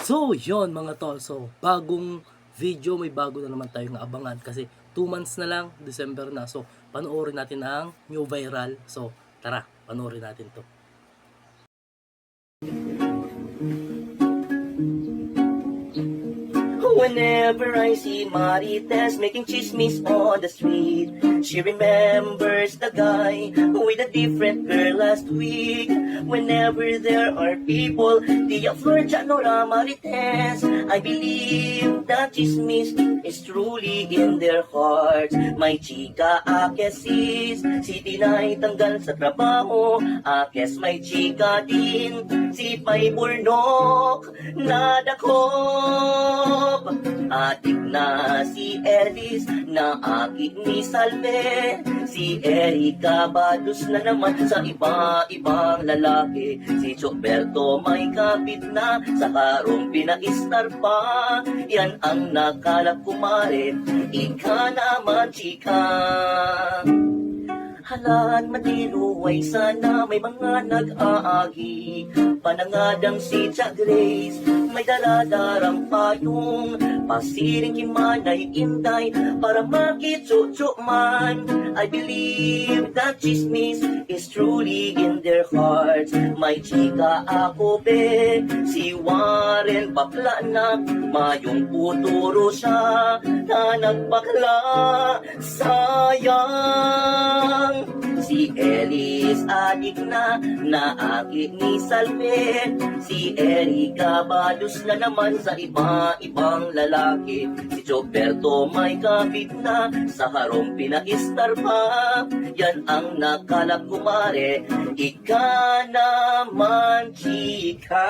So, yon mga tol. So, bagong video, may bago na naman tayong abangan kasi 2 months na lang, December na. So, panoorin natin ang new viral. So, tara, panoorin natin to. Whenever I see Marites making chismis on the street, she remembers the guy with a different girl last week. Whenever there are people, Tia Flor, Janora, Marites, I believe that chismis is truly in their hearts. My chika, akes sis, si Tinay tanggal sa trabaho, akes may chika din, si Pay Burnok, nadakop. Adik na si Elis, na akit ni Salve, si Erika Badus na naman sa iba-ibang lalaki. Si Choberto may kapit na, sa karong pinaistar pa. Yan ang nakalap kumare, ika naman chika. Halaan madiluway, sana may mga nag-aagi. Panangadang si Tia Grace, may daladarang payong. Pasiring kimanay inday, para makitsutsuk man. I believe that chismis is truly in their hearts. May chika ako be, si Warren bakla na, mayong puturo siya, na nagbakla, sayang. Si Elis adik na akit ni Salve, si Erika Badus na naman sa iba-ibang lalaki. Si Choberto may kapit na, sa harong pinaistar pa. Yan ang nakalap kumare, ika naman chika.